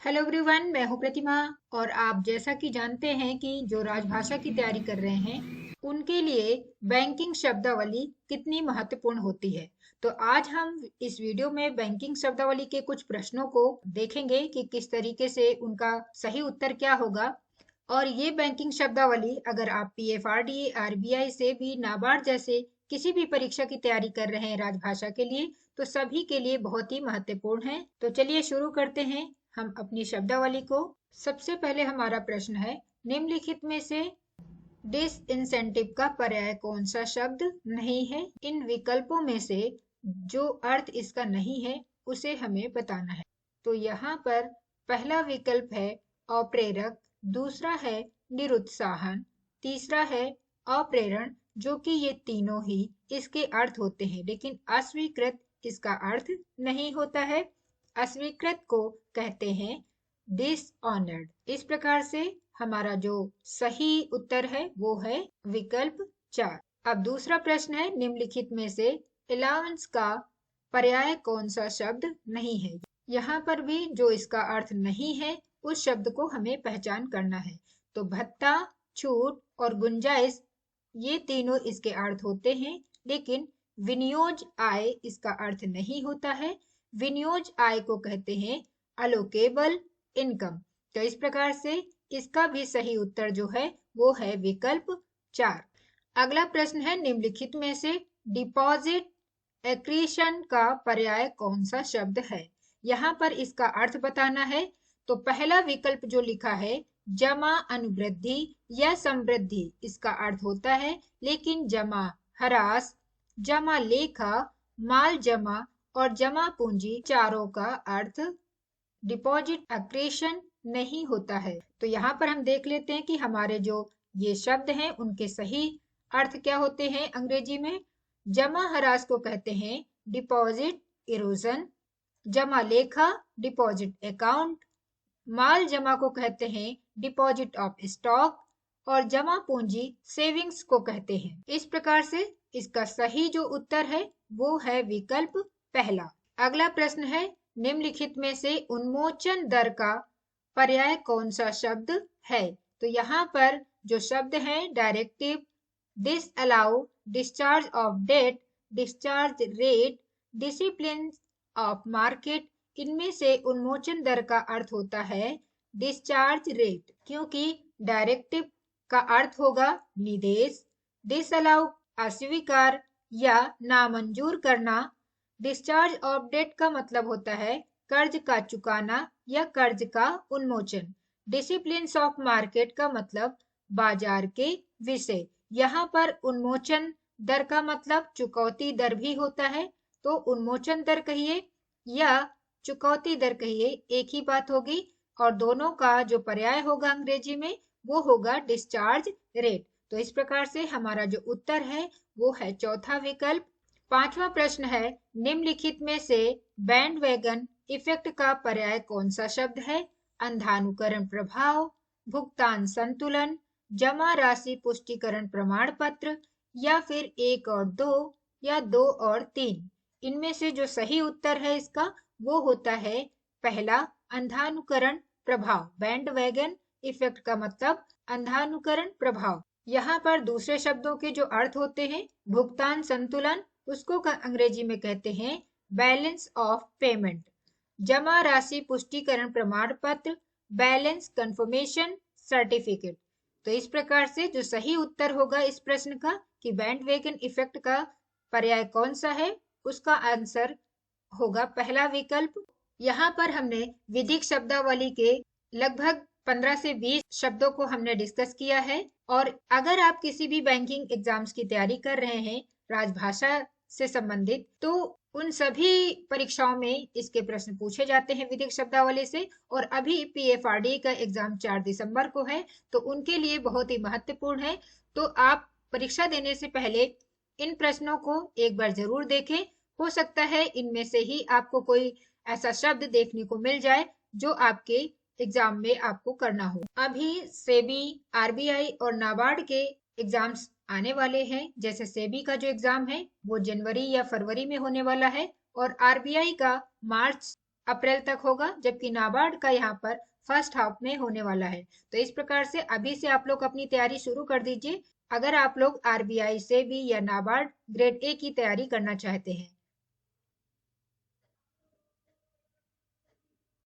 Hello everyone, मैं हूं प्रतिमा। और आप जैसा कि जानते हैं कि जो राजभाषा की तैयारी कर रहे हैं उनके लिए बैंकिंग शब्दावली कितनी महत्वपूर्ण होती है। तो आज हम इस वीडियो में बैंकिंग शब्दावली के कुछ प्रश्नों को देखेंगे कि किस तरीके से उनका सही उत्तर क्या होगा। और ये बैंकिंग शब्दावली अगर आप पीएफआरडी, आरबीआई से भी, नाबार्ड जैसे किसी भी परीक्षा की तैयारी कर रहे हैं राजभाषा के लिए, तो सभी के लिए बहुत ही महत्वपूर्ण है। तो चलिए शुरू करते हैं हम अपनी शब्दावली को। सबसे पहले हमारा प्रश्न है, निम्नलिखित में से डिसइंसेंटिव का पर्याय कौन सा शब्द नहीं है। इन विकल्पों में से जो अर्थ इसका नहीं है उसे हमें बताना है। तो यहाँ पर पहला विकल्प है अप्रेरक, दूसरा है निरुत्साहन, तीसरा है अप्रेरण, जो कि ये तीनों ही इसके अर्थ होते हैं, लेकिन अस्वीकृत इसका अर्थ नहीं होता है। अस्वीकृत को कहते हैं डिसऑनर्ड। इस प्रकार से हमारा जो सही उत्तर है वो है विकल्प 4। अब दूसरा प्रश्न है, निम्नलिखित में से अलाउंस का पर्याय कौन सा शब्द नहीं है। यहाँ पर भी जो इसका अर्थ नहीं है उस शब्द को हमें पहचान करना है। तो भत्ता, छूट और गुंजाइश ये तीनों इसके अर्थ होते हैं, लेकिन विनियोज आय इसका अर्थ नहीं होता है। विनियोज आय को कहते हैं अलोकेबल इनकम। तो इस प्रकार से इसका भी सही उत्तर जो है वो है विकल्प 4। अगला प्रश्न है, निम्नलिखित में से डिपॉजिट एक्रीशन का पर्याय कौन सा शब्द है। यहाँ पर इसका अर्थ बताना है। तो पहला विकल्प जो लिखा है जमा अनुवृद्धि या समृद्धि, इसका अर्थ होता है, लेकिन जमा हरास, जमा लेखा, माल जमा और जमा पूंजी चारों का अर्थ डिपॉजिट एक्रेशन नहीं होता है। तो यहाँ पर हम देख लेते हैं कि हमारे जो ये शब्द हैं उनके सही अर्थ क्या होते हैं अंग्रेजी में। जमा हरास को कहते हैं डिपॉजिट इरोजन, जमा लेखा डिपॉजिट अकाउंट, माल जमा को कहते हैं डिपॉजिट ऑफ स्टॉक और जमा पूंजी सेविंग्स को कहते हैं। इस प्रकार से इसका सही जो उत्तर है वो है विकल्प पहला। अगला प्रश्न है, निम्नलिखित में से उन्मोचन दर का पर्याय कौन सा शब्द है। तो यहाँ पर जो शब्द है directive, disallow, discharge of debt, discharge rate, discipline of market, इनमें से उन्मोचन दर का अर्थ होता है डिस्चार्ज रेट, क्योंकि डायरेक्टिव का अर्थ होगा निदेश, डिसअलाउ अस्वीकार या नामंजूर करना, डिस्चार्ज ऑफ डेट का मतलब होता है कर्ज का चुकाना या कर्ज का उन्मोचन, डिसिप्लिन ऑफ मार्केट का मतलब बाजार के विषय। यहाँ पर उन्मोचन दर का मतलब चुकौती दर भी होता है। तो उन्मोचन दर कहिए या चुकौती दर कहिए, एक ही बात होगी। और दोनों का जो पर्याय होगा अंग्रेजी में वो होगा डिस्चार्ज रेट। तो इस प्रकार से हमारा जो उत्तर है वो है चौथा विकल्प। पांचवा प्रश्न है, निम्नलिखित में से बैंड वैगन इफेक्ट का पर्याय कौन सा शब्द है। अंधानुकरण प्रभाव, भुगतान संतुलन, जमा राशि पुष्टिकरण प्रमाण पत्र, या फिर एक और दो, या दो और तीन। इनमें से जो सही उत्तर है इसका वो होता है पहला अंधानुकरण प्रभाव। बैंड वैगन इफेक्ट का मतलब अंधानुकरण प्रभाव। यहाँ पर दूसरे शब्दों के जो अर्थ होते हैं, भुगतान संतुलन उसको अंग्रेजी में कहते हैं बैलेंस ऑफ पेमेंट, जमा राशि पुष्टिकरण प्रमाण पत्र बैलेंस कंफर्मेशन सर्टिफिकेट। तो इस प्रकार से जो सही उत्तर होगा इस प्रश्न का कि बैंड वैगन इफेक्ट का पर्याय कौन सा है, उसका आंसर होगा पहला विकल्प। यहाँ पर हमने विधिक शब्दावली के लगभग 15 से 20 शब्दों को हमने डिस्कस किया है। और अगर आप किसी भी बैंकिंग एग्जाम्स की तैयारी कर रहे हैं राजभाषा से संबंधित, तो उन सभी परीक्षाओं में इसके प्रश्न पूछे जाते हैं विधिक शब्दावली से। और अभी पीएफआरडी का एग्जाम 4 दिसंबर को है, तो उनके लिए बहुत ही महत्वपूर्ण है। तो आप परीक्षा देने से पहले इन प्रश्नों को एक बार जरूर देखें। हो सकता है इनमें से ही आपको कोई ऐसा शब्द देखने को मिल जाए जो आपके एग्जाम में आपको करना हो। अभी सेबी, आरबीआई और नाबार्ड के एग्जाम्स आने वाले हैं। जैसे सेबी का जो एग्जाम है वो जनवरी या फरवरी में होने वाला है और आरबीआई का मार्च अप्रैल तक होगा, जबकि नाबार्ड का यहाँ पर फर्स्ट हाफ में होने वाला है। तो इस प्रकार से अभी से आप लोग अपनी तैयारी शुरू कर दीजिए, अगर आप लोग आरबीआई से भी या नाबार्ड ग्रेड ए की तैयारी करना चाहते हैं।